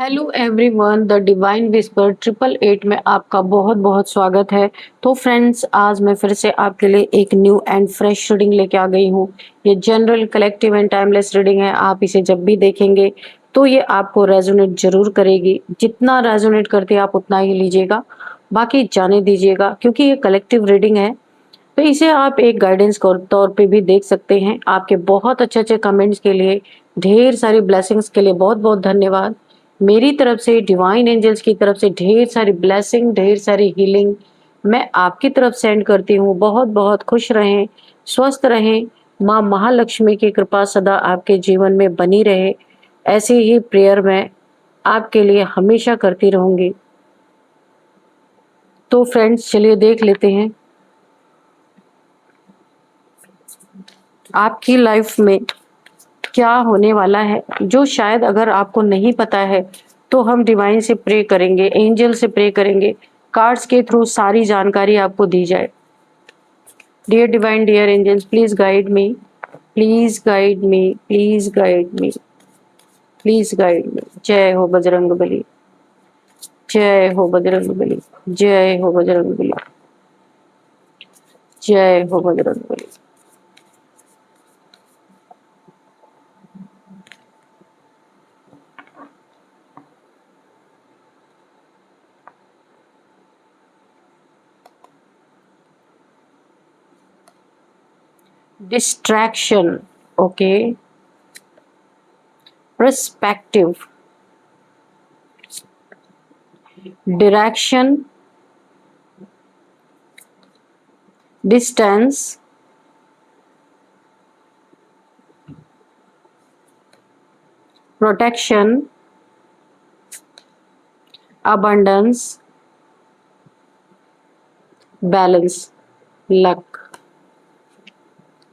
Hello everyone, the divine whisper 888 में आपका बहुत बहुत स्वागत है। तो फ्रेंड्स, आज मैं फिर से आपके लिए एक न्यू एंड फ्रेश रीडिंग लेके आ गई हूँ। ये general, collective and timeless reading है। आप इसे जब भी देखेंगे तो ये आपको रेजोनेट जरूर करेगी। जितना रेजोनेट करती है आप उतना ही लीजिएगा, बाकी जाने दीजिएगा, क्योंकि ये कलेक्टिव रीडिंग है। तो इसे आप एक गाइडेंस के तौर पे भी देख सकते हैं। आपके बहुत अच्छे अच्छे कमेंट्स के लिए, ढेर सारी ब्लेसिंग्स के लिए बहुत बहुत धन्यवाद। मेरी तरफ से, डिवाइन एंजल्स की तरफ से ढेर सारी ब्लेसिंग, ढेर सारी हीलिंग मैं आपकी तरफ सेंड करती हूँ। बहुत बहुत खुश रहें, स्वस्थ रहें। माँ महालक्ष्मी की कृपा सदा आपके जीवन में बनी रहे, ऐसी ही प्रेयर मैं आपके लिए हमेशा करती रहूंगी। तो फ्रेंड्स, चलिए देख लेते हैं आपकी लाइफ में क्या होने वाला है, जो शायद अगर आपको नहीं पता है तो हम डिवाइन से प्रे करेंगे, एंजल से प्रे करेंगे, कार्ड्स के थ्रू सारी जानकारी आपको दी जाए। Dear divine, dear angels, please guide me, please guide me, please guide me, please guide me. जय हो बजरंग बली, जय हो बजरंग बली, जय हो बजरंग बली, जय हो Bajrang Bali. Distraction, okay. Perspective, direction, distance, protection, abundance, balance, luck,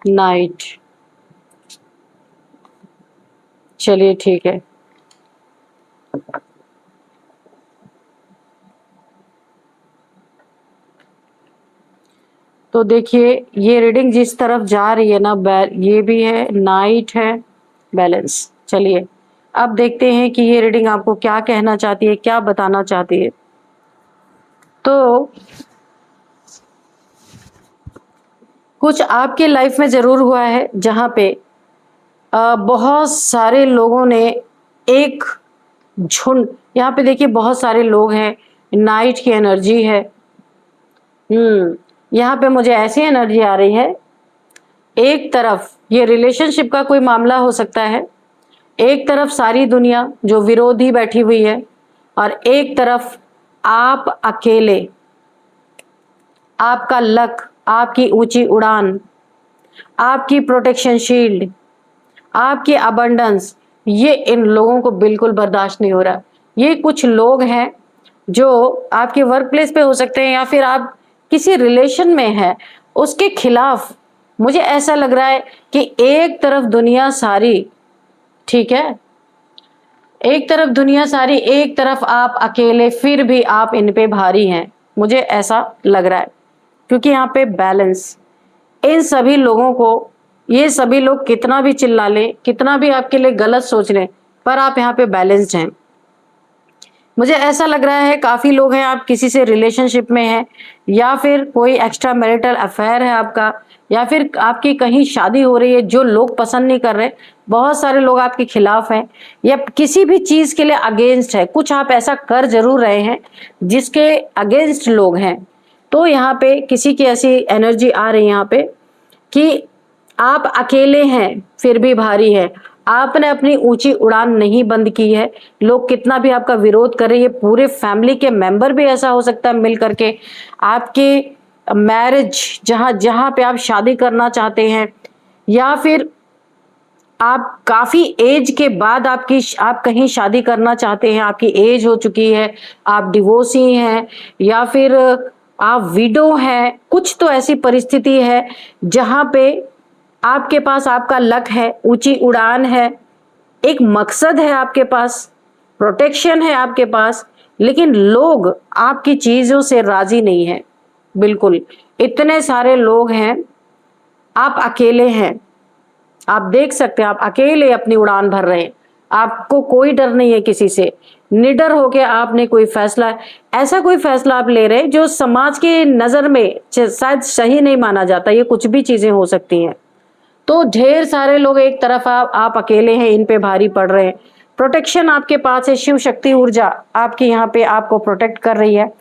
night। चलिए ठीक है। तो देखिए, ये रीडिंग जिस तरफ जा रही है ना, ये भी है, नाइट है, बैलेंस। चलिए अब देखते हैं कि ये रीडिंग आपको क्या कहना चाहती है, क्या बताना चाहती है। तो कुछ आपके लाइफ में जरूर हुआ है जहां पे बहुत सारे लोगों ने एक झुंड, यहाँ पे देखिए बहुत सारे लोग हैं, नाइट की एनर्जी है। यहाँ पे मुझे ऐसी एनर्जी आ रही है, एक तरफ ये रिलेशनशिप का कोई मामला हो सकता है, एक तरफ सारी दुनिया जो विरोधी बैठी हुई है, और एक तरफ आप अकेले, आपका लक, आपकी ऊंची उड़ान, आपकी प्रोटेक्शन शील्ड, आपकी अबंडेंस। ये इन लोगों को बिल्कुल बर्दाश्त नहीं हो रहा। ये कुछ लोग हैं जो आपके वर्क प्लेस पे हो सकते हैं, या फिर आप किसी रिलेशन में हैं, उसके खिलाफ मुझे ऐसा लग रहा है कि एक तरफ दुनिया सारी, ठीक है, एक तरफ दुनिया सारी, एक तरफ आप अकेले, फिर भी आप इन पे भारी हैं, मुझे ऐसा लग रहा है। क्योंकि यहाँ पे बैलेंस, इन सभी लोगों को, ये सभी लोग कितना भी चिल्ला लें, कितना भी आपके लिए गलत सोच लें, पर आप यहाँ पे बैलेंस्ड हैं। मुझे ऐसा लग रहा है काफी लोग हैं, आप किसी से रिलेशनशिप में हैं, या फिर कोई एक्स्ट्रा मैरिटल अफेयर है आपका, या फिर आपकी कहीं शादी हो रही है जो लोग पसंद नहीं कर रहे। बहुत सारे लोग आपके खिलाफ हैं, या किसी भी चीज के लिए अगेंस्ट है। कुछ आप ऐसा कर जरूर रहे हैं जिसके अगेंस्ट लोग हैं। तो यहाँ पे किसी की ऐसी एनर्जी आ रही है यहाँ पे कि आप अकेले हैं फिर भी भारी है, आपने अपनी ऊंची उड़ान नहीं बंद की है। लोग कितना भी आपका विरोध कर रहे हैं, पूरे फैमिली के मेंबर भी ऐसा हो सकता है मिल करके आपके मैरिज, जहां जहां पे आप शादी करना चाहते हैं, या फिर आप काफी एज के बाद आप कहीं शादी करना चाहते हैं, आपकी एज हो चुकी है, आप डिवोर्सी हैं, या फिर आप विडो हैं। कुछ तो ऐसी परिस्थिति है जहां पे आपके पास आपका लक है, ऊंची उड़ान है, एक मकसद है आपके पास, प्रोटेक्शन है आपके पास, लेकिन लोग आपकी चीजों से राजी नहीं है। बिल्कुल, इतने सारे लोग हैं, आप अकेले हैं। आप देख सकते हैं, आप अकेले अपनी उड़ान भर रहे हैं, आपको कोई डर नहीं है किसी से। निडर होके आपने कोई फैसला, ऐसा कोई फैसला आप ले रहे हैं जो समाज की नज़र में शायद सही नहीं माना जाता, ये कुछ भी चीज़ें हो सकती हैं। तो ढेर सारे लोग एक तरफ, आप अकेले हैं, इन पे भारी पड़ रहे हैं। प्रोटेक्शन आपके पास है, शिव शक्ति ऊर्जा आपकी यहाँ पे आपको प्रोटेक्ट कर रही है।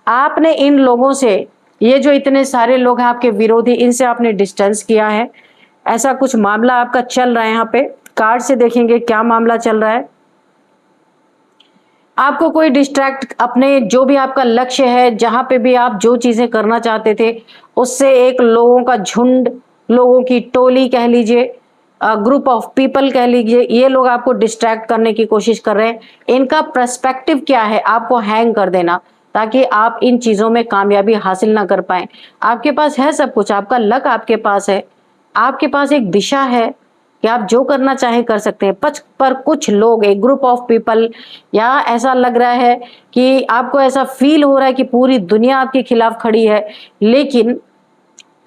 आपने इन लोगों से, ये जो इतने सारे लोग हैं आपके विरोधी, इनसे आपने डिस्टेंस किया है। ऐसा कुछ मामला आपका चल रहा है। यहाँ पे कार्ड से देखेंगे क्या मामला चल रहा है। आपको कोई डिस्ट्रैक्ट, अपने जो भी आपका लक्ष्य है, जहां पे भी आप जो चीजें करना चाहते थे, उससे एक लोगों का झुंड, लोगों की टोली कह लीजिए, ग्रुप ऑफ पीपल कह लीजिए, ये लोग आपको डिस्ट्रैक्ट करने की कोशिश कर रहे हैं। इनका पर्सपेक्टिव क्या है, आपको हैंग कर देना, ताकि आप इन चीजों में कामयाबी हासिल ना कर पाए। आपके पास है सब कुछ, आपका लक आपके पास है, आपके पास एक दिशा है कि आप जो करना चाहें कर सकते हैं। पर कुछ लोग, एक ग्रुप ऑफ पीपल, या ऐसा लग रहा है कि आपको ऐसा फील हो रहा है कि पूरी दुनिया आपके खिलाफ खड़ी है, लेकिन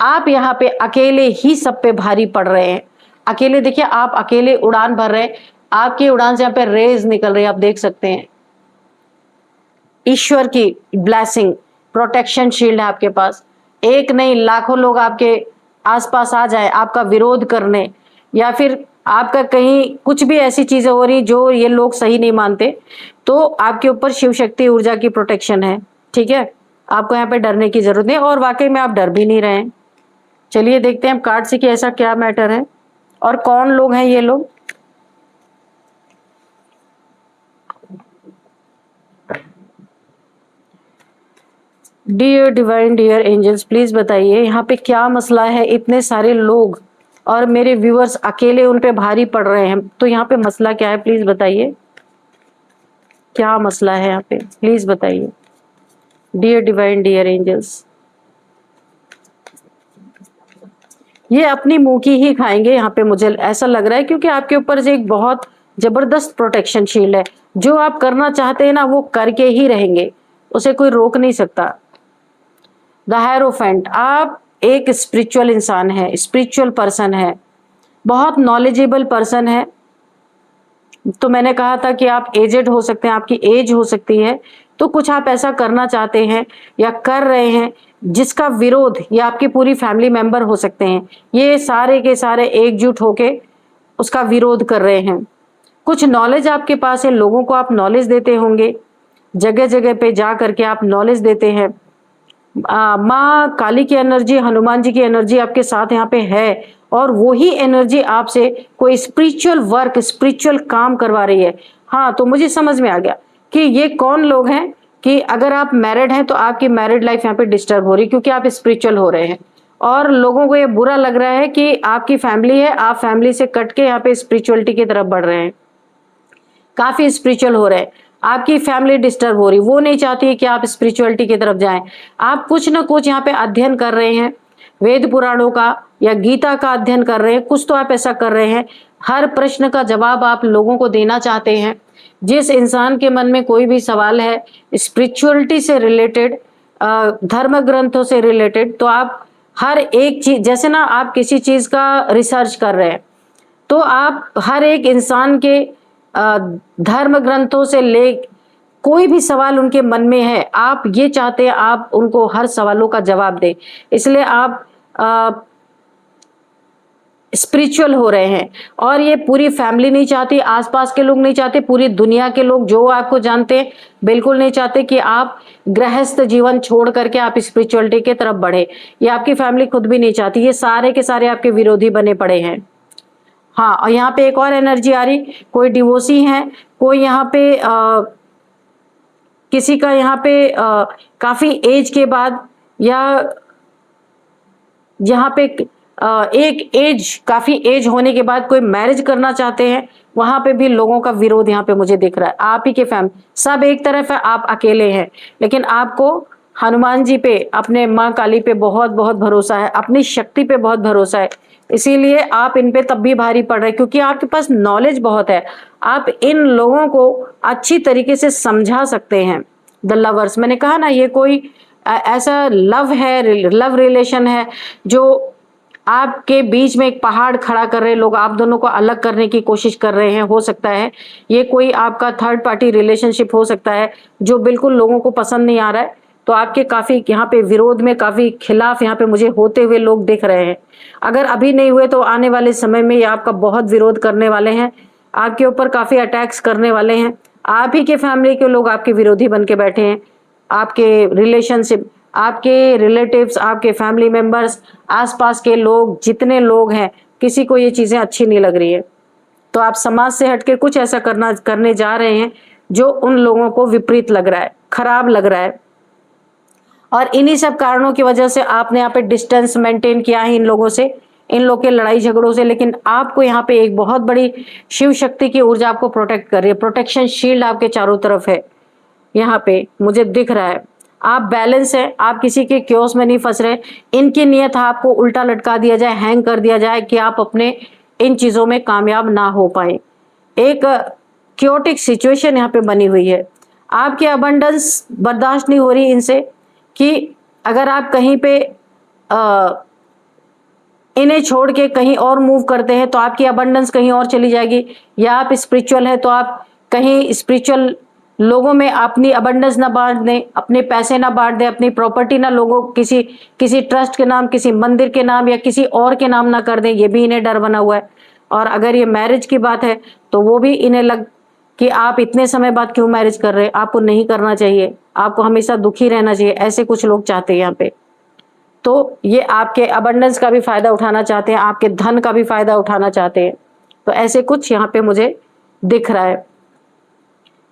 आप यहाँ पे अकेले ही सब पे भारी पड़ रहे हैं। अकेले, देखिए आप अकेले उड़ान भर रहे हैं, आपकी उड़ान से यहाँ पे रेज निकल रही है, आप देख सकते हैं। ईश्वर की ब्लेसिंग, प्रोटेक्शन शील्ड है आपके पास। एक नहीं, लाखों लोग आपके आसपास आ जाए आपका विरोध करने, या फिर आपका कहीं कुछ भी ऐसी चीजें हो रही जो ये लोग सही नहीं मानते, तो आपके ऊपर शिव शक्ति ऊर्जा की प्रोटेक्शन है। ठीक है, आपको यहाँ पे डरने की जरूरत नहीं, और वाकई में आप डर भी नहीं रहे हैं। चलिए देखते हैं कार्ड से कि ऐसा क्या मैटर है और कौन लोग हैं ये लोग। Dear divine, dear angels, please बताइए यहाँ पे क्या मसला है। इतने सारे लोग और मेरे व्यूअर्स अकेले उन पे भारी पड़ रहे हैं, तो यहाँ पे मसला क्या है, प्लीज बताइए क्या मसला है यहाँ पे, प्लीज बताइए। डियर डिवाइन, डियर एंजल्स, ये अपनी मुंह की ही खाएंगे यहाँ पे, मुझे ऐसा लग रहा है, क्योंकि आपके ऊपर से एक बहुत जबरदस्त प्रोटेक्शन शील्ड है। जो आप करना चाहते हैं ना, वो करके ही रहेंगे, उसे कोई रोक नहीं सकता। द हेरोफेंट, आप एक स्पिरिचुअल इंसान है, स्पिरिचुअल पर्सन है, बहुत नॉलेजेबल पर्सन है। तो मैंने कहा था कि आप एजेड हो सकते हैं, आपकी एज हो सकती है, तो कुछ आप ऐसा करना चाहते हैं या कर रहे हैं जिसका विरोध, या आपकी पूरी फैमिली मेंबर हो सकते हैं, ये सारे के सारे एकजुट होके उसका विरोध कर रहे हैं। कुछ नॉलेज आपके पास है, लोगों को आप नॉलेज देते होंगे, जगह जगह पे जा करके आप नॉलेज देते हैं। माँ काली की एनर्जी, हनुमान जी की एनर्जी आपके साथ यहाँ पे है, और वही एनर्जी आपसे कोई स्पिरिचुअल वर्क, स्पिरिचुअल काम करवा रही है। हाँ, तो मुझे समझ में आ गया कि ये कौन लोग हैं, कि अगर आप मैरिड हैं तो आपकी मैरिड लाइफ यहाँ पे डिस्टर्ब हो रही है, क्योंकि आप स्पिरिचुअल हो रहे हैं, और लोगों को ये बुरा लग रहा है कि आपकी फैमिली है, आप फैमिली से कट के यहाँ पे स्पिरिचुअलिटी की तरफ बढ़ रहे हैं, काफी स्पिरिचुअल हो रहे हैं। आपकी फैमिली डिस्टर्ब हो रही, वो नहीं चाहती है कि आप स्पिरिचुअलिटी की तरफ जाएं। आप कुछ ना कुछ यहाँ पे अध्ययन कर रहे हैं, वेद पुराणों का या गीता का अध्ययन कर रहे हैं, कुछ तो आप ऐसा कर रहे हैं। हर प्रश्न का जवाब आप लोगों को देना चाहते हैं। जिस इंसान के मन में कोई भी सवाल है स्पिरिचुअलिटी से रिलेटेड, धर्म ग्रंथों से रिलेटेड, तो आप हर एक चीज, जैसे ना आप किसी चीज का रिसर्च कर रहे हैं, तो आप हर एक इंसान के धर्म ग्रंथों से ले, कोई भी सवाल उनके मन में है, आप ये चाहते हैं आप उनको हर सवालों का जवाब दें, इसलिए आप स्पिरिचुअल हो रहे हैं। और ये पूरी फैमिली नहीं चाहती, आसपास के लोग नहीं चाहते, पूरी दुनिया के लोग जो आपको जानते हैं बिल्कुल नहीं चाहते कि आप गृहस्थ जीवन छोड़ करके आप स्पिरिचुअलिटी की तरफ बढ़े। ये आपकी फैमिली खुद भी नहीं चाहती, ये सारे के सारे आपके विरोधी बने पड़े हैं। हाँ, और यहाँ पे एक और एनर्जी आ रही, कोई डिवोर्सी है, कोई यहाँ पे किसी का यहाँ पे काफी एज के बाद, या यहाँ पे एक एज, काफी एज होने के बाद कोई मैरिज करना चाहते हैं, वहां पे भी लोगों का विरोध यहाँ पे मुझे दिख रहा है। आप ही के फैमिली सब एक तरफ है, आप अकेले हैं, लेकिन आपको हनुमान जी पे, अपने माँ काली पे बहुत बहुत भरोसा है, अपनी शक्ति पे बहुत भरोसा है, इसीलिए आप इन पे तब भी भारी पड़ रहे हैं, क्योंकि आपके पास नॉलेज बहुत है। आप इन लोगों को अच्छी तरीके से समझा सकते हैं। द लवर्स, मैंने कहा ना, ये कोई ऐसा लव है, लव रिलेशन है जो आपके बीच में एक पहाड़ खड़ा कर रहे लोग, आप दोनों को अलग करने की कोशिश कर रहे हैं। हो सकता है ये कोई आपका थर्ड पार्टी रिलेशनशिप हो सकता है जो बिल्कुल लोगों को पसंद नहीं आ रहा है। तो आपके काफी यहाँ पे विरोध में, काफी खिलाफ यहाँ पे मुझे होते हुए लोग दिख रहे हैं। अगर अभी नहीं हुए तो आने वाले समय में ये आपका बहुत विरोध करने वाले हैं, आपके ऊपर काफी अटैक्स करने वाले हैं। आप ही के फैमिली के लोग आपके विरोधी बन के बैठे हैं। आपके रिलेशनशिप, आपके रिलेटिव्स, आपके फैमिली मेंबर्स, आसपास के लोग, जितने लोग हैं, किसी को ये चीजें अच्छी नहीं लग रही है। तो आप समाज से हटके कुछ ऐसा करने जा रहे हैं जो उन लोगों को विपरीत लग रहा है, खराब लग रहा है। और इन्हीं सब कारणों की वजह से आपने यहाँ पे डिस्टेंस मेंटेन किया है इन लोगों से, इन लोग के लड़ाई झगड़ों से। लेकिन आपको यहाँ पे एक बहुत बड़ी शिव शक्ति की ऊर्जा आपको प्रोटेक्ट कर रही है। प्रोटेक्शन शील्ड आपके चारों तरफ है, यहाँ पे मुझे दिख रहा है। आप बैलेंस है, आप किसी के क्योस में नहीं फंस रहे। इनकी नियत है आपको उल्टा लटका दिया जाए, हैंग कर दिया जाए कि आप अपने इन चीजों में कामयाब ना हो पाए। एक क्योटिक सिचुएशन यहाँ पे बनी हुई है। आपकी अबंडेंस बर्दाश्त नहीं हो रही इनसे कि अगर आप कहीं पे इन्हें छोड़ के कहीं और मूव करते हैं तो आपकी अबंडेंस कहीं और चली जाएगी। या आप स्पिरिचुअल है तो आप कहीं स्पिरिचुअल लोगों में अपनी अबंडेंस ना बांट दें, अपने पैसे ना बांट दें, अपनी प्रॉपर्टी ना लोगों किसी ट्रस्ट के नाम, किसी मंदिर के नाम या किसी और के नाम ना कर दें। ये भी इन्हें डर बना हुआ है। और अगर ये मैरिज की बात है तो वो भी इन्हें लग कि आप इतने समय बाद क्यों मैरिज कर रहे हैं, आपको नहीं करना चाहिए, आपको हमेशा दुखी रहना चाहिए, ऐसे कुछ लोग चाहते हैं यहाँ पे। तो ये आपके अबंडेंस का भी फायदा उठाना चाहते हैं, आपके धन का भी फायदा उठाना चाहते हैं। तो ऐसे कुछ यहाँ पे मुझे दिख रहा है।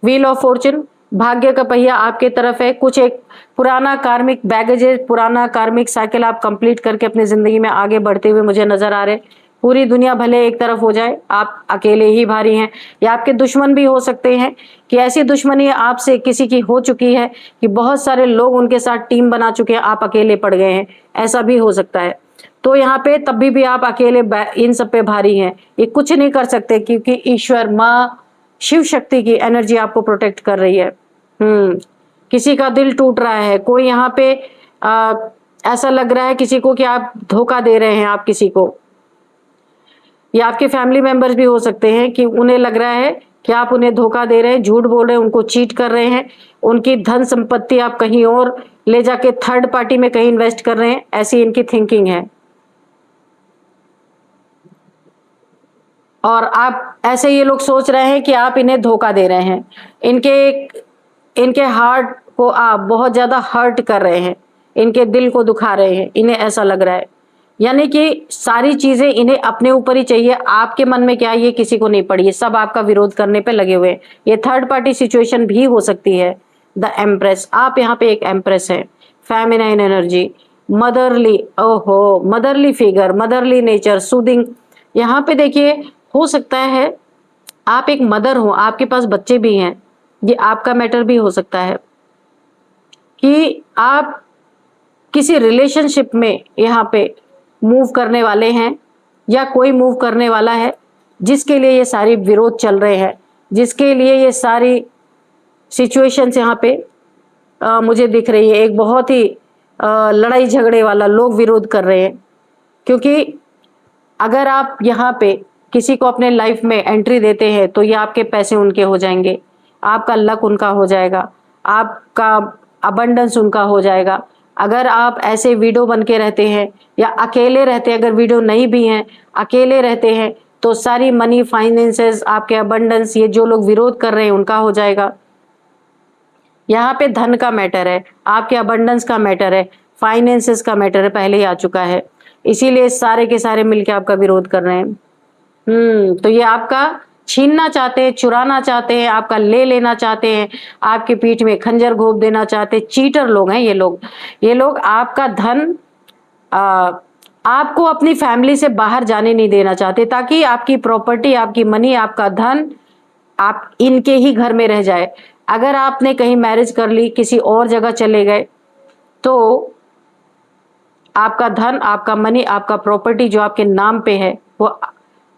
व्हील ऑफ फॉर्चून, भाग्य का पहिया आपके तरफ है। कुछ एक पुराना कार्मिक बैगेजेस, पुराना कार्मिक साइकिल आप कंप्लीट करके अपनी जिंदगी में आगे बढ़ते हुए मुझे नजर आ रहे। पूरी दुनिया भले एक तरफ हो जाए, आप अकेले ही भारी हैं। या आपके दुश्मन भी हो सकते हैं कि ऐसी दुश्मनी आपसे किसी की हो चुकी है कि बहुत सारे लोग उनके साथ टीम बना चुके हैं, आप अकेले पड़ गए हैं, ऐसा भी हो सकता है। तो यहाँ पे तभी भी आप अकेले इन सब पे भारी हैं। ये कुछ नहीं कर सकते क्योंकि ईश्वर, माँ शिव शक्ति की एनर्जी आपको प्रोटेक्ट कर रही है। किसी का दिल टूट रहा है, कोई यहाँ पे ऐसा लग रहा है किसी को कि आप धोखा दे रहे हैं आप किसी को, या आपके फैमिली मेंबर्स भी हो सकते हैं कि उन्हें लग रहा है कि आप उन्हें धोखा दे रहे हैं, झूठ बोल रहे हैं, उनको चीट कर रहे हैं, उनकी धन संपत्ति आप कहीं और ले जाके थर्ड पार्टी में कहीं इन्वेस्ट कर रहे हैं, ऐसी इनकी थिंकिंग है। और आप ऐसे ये लोग सोच रहे हैं कि आप इन्हें धोखा दे रहे हैं, इनके हार्ट को आप बहुत ज्यादा हर्ट कर रहे हैं, इनके दिल को दुखा रहे हैं, इन्हें ऐसा लग रहा है। यानी कि सारी चीजें इन्हें अपने ऊपर ही चाहिए, आपके मन में क्या है ये किसी को नहीं पड़ी है, सब आपका विरोध करने पे लगे हुए हैं। ये थर्ड पार्टी सिचुएशन भी हो सकती है। द एम्प्रेस, आप यहाँ पे एक एम्प्रेस है, फेमिनाइन एनर्जी, मदरली, ओहो motherly figure, motherly nature, soothing. यहाँ पे देखिए हो सकता है आप एक मदर हो, आपके पास बच्चे भी हैं, ये आपका मैटर भी हो सकता है कि आप किसी रिलेशनशिप में यहाँ पे मूव करने वाले हैं या कोई मूव करने वाला है जिसके लिए ये सारी विरोध चल रहे हैं, जिसके लिए ये सारी सिचुएशंस यहाँ पे मुझे दिख रही है। एक बहुत ही लड़ाई झगड़े वाला लोग विरोध कर रहे हैं। क्योंकि अगर आप यहाँ पे किसी को अपने लाइफ में एंट्री देते हैं तो ये आपके पैसे उनके हो जाएंगे, आपका लक उनका हो जाएगा, आपका अबंडेंस उनका हो जाएगा। अगर आप ऐसे वीडियो बन के रहते हैं या अकेले रहते हैं, अगर वीडियो नहीं भी हैं, अकेले रहते हैं, तो सारी मनी, फाइनेंसेस, आपके अबंडेंस, ये जो लोग विरोध कर रहे हैं उनका हो जाएगा। यहाँ पे धन का मैटर है, आपके अबंडेंस का मैटर है, फाइनेंसेस का मैटर है, पहले ही आ चुका है। इसीलिए सारे के सारे मिलके आपका विरोध कर रहे हैं। तो ये आपका छीनना चाहते हैं, चुराना चाहते हैं, आपका ले लेना चाहते हैं, आपकी पीठ में खंजर घोंप देना चाहते हैं। चीटर लोग हैं ये लोग आपका धन आपको अपनी फैमिली से बाहर जाने नहीं देना चाहते, ताकि आपकी प्रॉपर्टी, आपकी मनी, आपका धन आप इनके ही घर में रह जाए। अगर आपने कहीं मैरिज कर ली, किसी और जगह चले गए, तो आपका धन, आपका मनी, आपका प्रॉपर्टी जो आपके नाम पे है, वो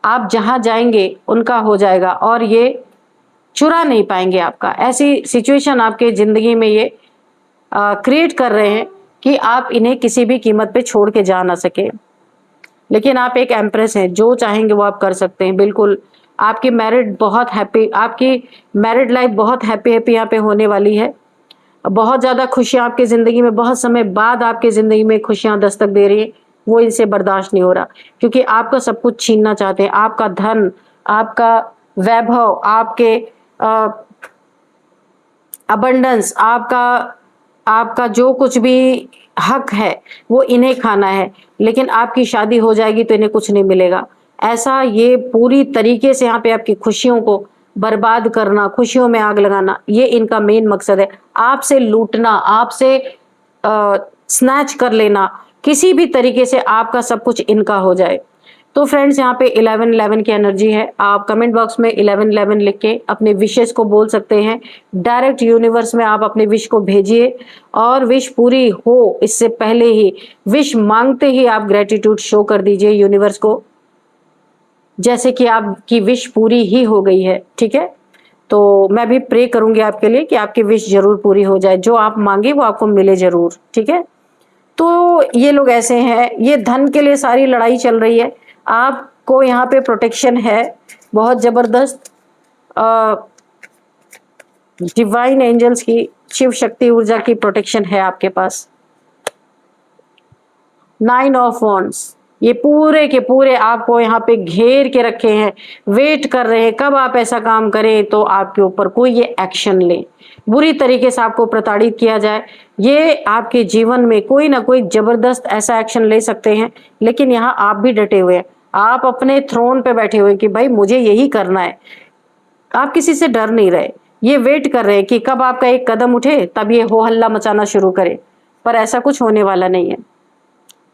आप जहां जाएंगे उनका हो जाएगा और ये चुरा नहीं पाएंगे आपका। ऐसी सिचुएशन आपके जिंदगी में ये क्रिएट कर रहे हैं कि आप इन्हें किसी भी कीमत पे छोड़ के जा ना सके। लेकिन आप एक एम्प्रेस हैं, जो चाहेंगे वो आप कर सकते हैं बिल्कुल। आपकी मैरिड बहुत हैप्पी, आपकी मैरिड लाइफ बहुत हैप्पी हैप्पी यहाँ पे होने वाली है। बहुत ज़्यादा खुशियाँ आपकी ज़िंदगी में, बहुत समय बाद आपकी ज़िंदगी में खुशियाँ दस्तक दे रही हैं, वो इनसे बर्दाश्त नहीं हो रहा, क्योंकि आपका सब कुछ छीनना चाहते हैं, आपका धन, आपका वैभव, आपके अ, अबंडेंस, आपका आपका जो कुछ भी हक है वो इन्हें खाना है, लेकिन आपकी शादी हो जाएगी तो इन्हें कुछ नहीं मिलेगा। ऐसा ये पूरी तरीके से यहाँ पे आपकी खुशियों को बर्बाद करना, खुशियों में आग लगाना, ये इनका मेन मकसद है। आपसे लूटना, आपसे स्नैच कर लेना, किसी भी तरीके से आपका सब कुछ इनका हो जाए। तो फ्रेंड्स, यहाँ पे 11-11 की एनर्जी है। आप कमेंट बॉक्स में 11-11 लिख के अपने विशेस को बोल सकते हैं। डायरेक्ट यूनिवर्स में आप अपने विश को भेजिए और विश पूरी हो इससे पहले ही, विश मांगते ही आप ग्रेटिट्यूड शो कर दीजिए यूनिवर्स को, जैसे कि आपकी विश पूरी ही हो गई है। ठीक है, तो मैं भी प्रे करूंगी आपके लिए कि आपकी विश जरूर पूरी हो जाए, जो आप मांगे वो आपको मिले जरूर। ठीक है, तो ये लोग ऐसे हैं, ये धन के लिए सारी लड़ाई चल रही है। आपको यहाँ पे प्रोटेक्शन है बहुत जबरदस्त, डिवाइन एंजल्स की, शिव शक्ति ऊर्जा की प्रोटेक्शन है आपके पास। 9 ऑफ वॉन्ड्स, ये पूरे के पूरे आपको यहाँ पे घेर के रखे हैं, वेट कर रहे हैं कब आप ऐसा काम करें तो आपके ऊपर कोई ये एक्शन ले, बुरी तरीके से आपको प्रताड़ित किया जाए। ये आपके जीवन में कोई ना कोई जबरदस्त ऐसा एक्शन ले सकते हैं, लेकिन यहाँ आप भी डटे हुए हैं, आप अपने थ्रोन पे बैठे हुए कि भाई मुझे यही करना है। आप किसी से डर नहीं रहे, ये वेट कर रहे हैं कि कब आपका एक कदम उठे तब ये हो हल्ला मचाना शुरू करे, पर ऐसा कुछ होने वाला नहीं है।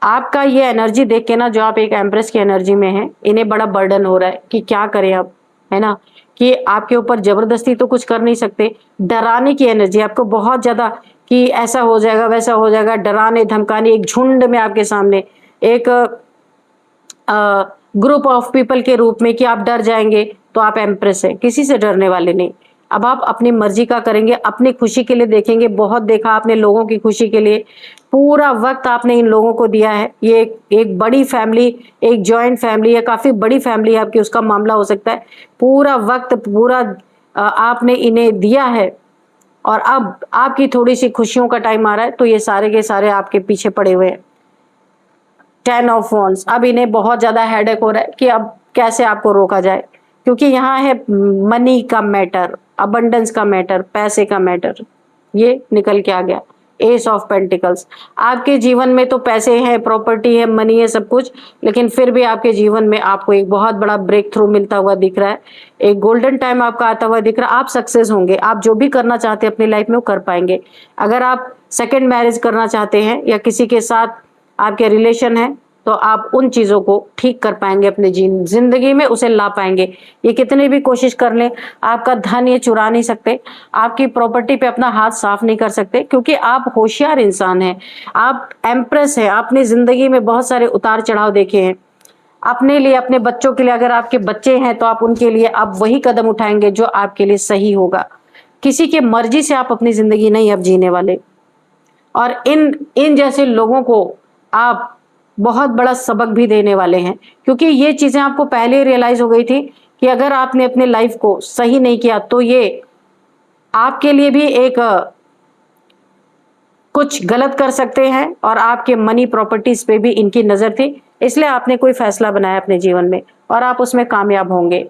आपका ये एनर्जी देख के ना, जो आप एक एम्प्रेस की एनर्जी में हैं, इन्हें बड़ा बर्डन हो रहा है कि क्या करें अब, है ना, कि आपके ऊपर जबरदस्ती तो कुछ कर नहीं सकते। डराने की एनर्जी आपको बहुत ज्यादा, कि ऐसा हो जाएगा वैसा हो जाएगा, डराने धमकाने, एक झुंड में आपके सामने एक ग्रुप ऑफ पीपल के रूप में कि आप डर जाएंगे, तो आप एम्प्रेस हैं, किसी से डरने वाले नहीं। अब आप अपनी मर्जी का करेंगे, अपनी खुशी के लिए देखेंगे। बहुत देखा आपने लोगों की खुशी के लिए, पूरा वक्त आपने इन लोगों को दिया है। ये एक बड़ी फैमिली, एक जॉइंट फैमिली है, काफी बड़ी फैमिली है आपकी, उसका मामला हो सकता है। पूरा वक्त, पूरा आपने इन्हें दिया है, और अब आपकी थोड़ी सी खुशियों का टाइम आ रहा है, तो ये सारे के सारे आपके पीछे पड़े हुए हैं। 10 ऑफ वॉन्ड्स, अब इन्हें बहुत ज्यादा हेडेक हो रहा है कि अब कैसे आपको रोका जाए, क्योंकि यहाँ है मनी का मैटर, अबंडेंस का मैटर, पैसे का मैटर, ये निकल के आ गया। एस ऑफ पेंटिकल्स, आपके जीवन में तो पैसे हैं, प्रॉपर्टी है, मनी है, सब कुछ, लेकिन फिर भी आपके जीवन में आपको एक बहुत बड़ा ब्रेक थ्रू मिलता हुआ दिख रहा है, एक गोल्डन टाइम आपका आता हुआ दिख रहा है। आप सक्सेस होंगे, आप जो भी करना चाहते हैं अपनी लाइफ में वो कर पाएंगे। अगर आप सेकेंड मैरिज करना चाहते हैं या किसी के साथ आपके रिलेशन है, तो आप उन चीजों को ठीक कर पाएंगे, अपने जिंदगी में उसे ला पाएंगे। ये कितनी भी कोशिश कर लें, आपका धन ये चुरा नहीं सकते, आपकी प्रॉपर्टी पे अपना हाथ साफ नहीं कर सकते, क्योंकि आप होशियार इंसान हैं, आप एम्प्रेस हैं। आपने जिंदगी में बहुत सारे उतार चढ़ाव देखे हैं। अपने लिए, अपने बच्चों के लिए, अगर आपके बच्चे हैं तो आप उनके लिए आप वही कदम उठाएंगे जो आपके लिए सही होगा। किसी के मर्जी से आप अपनी जिंदगी नहीं अब जीने वाले। और इन इन जैसे लोगों को आप बहुत बड़ा सबक भी देने वाले हैं, क्योंकि ये चीजें आपको पहले रियलाइज हो गई थी कि अगर आपने अपने लाइफ को सही नहीं किया तो ये आपके लिए भी एक कुछ गलत कर सकते हैं, और आपके मनी प्रॉपर्टीज पे भी इनकी नजर थी। इसलिए आपने कोई फैसला बनाया अपने जीवन में और आप उसमें कामयाब होंगे।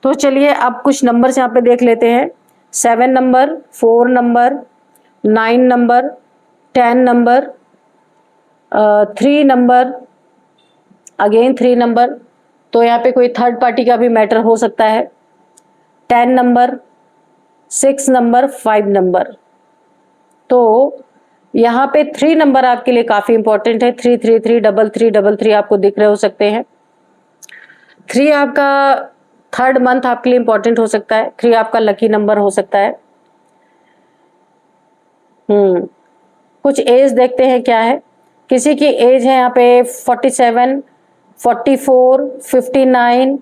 तो चलिए अब कुछ नंबर्स यहाँ पे देख लेते हैं। 7 number, 4 number, 9 number, 10 number, 3 number, again 3 number, तो यहाँ पे कोई थर्ड पार्टी का भी मैटर हो सकता है। 10 नंबर, 6 नंबर, 5 नंबर, तो यहाँ पे 3 नंबर आपके लिए काफी इंपॉर्टेंट है। 333, 3333 आपको दिख रहे हो सकते हैं। 3 आपका थर्ड मंथ आपके लिए इंपॉर्टेंट हो सकता है। 3 आपका लकी नंबर हो सकता है। कुछ एज देखते हैं क्या है। किसी की एज है यहाँ पे 47, 44, 59,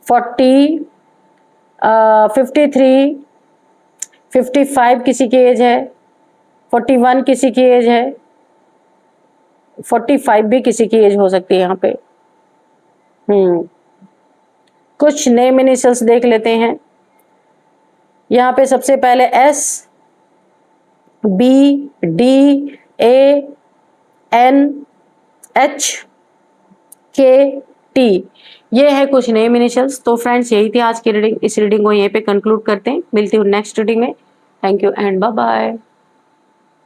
40, 53, 55 किसी की एज है, 41 किसी की एज है, 45 भी किसी की एज हो सकती है यहाँ पे। कुछ नेम इनिशियल्स देख लेते हैं। यहाँ पे सबसे पहले S, B, D, A, N, H, K, T, ये है कुछ नेम इनिशियल्स। तो फ्रेंड्स यही थी आज की रीडिंग। इस रीडिंग को यहीं पे कंक्लूड करते हैं। मिलती हूँ नेक्स्ट रीडिंग में। Thank you and bye bye.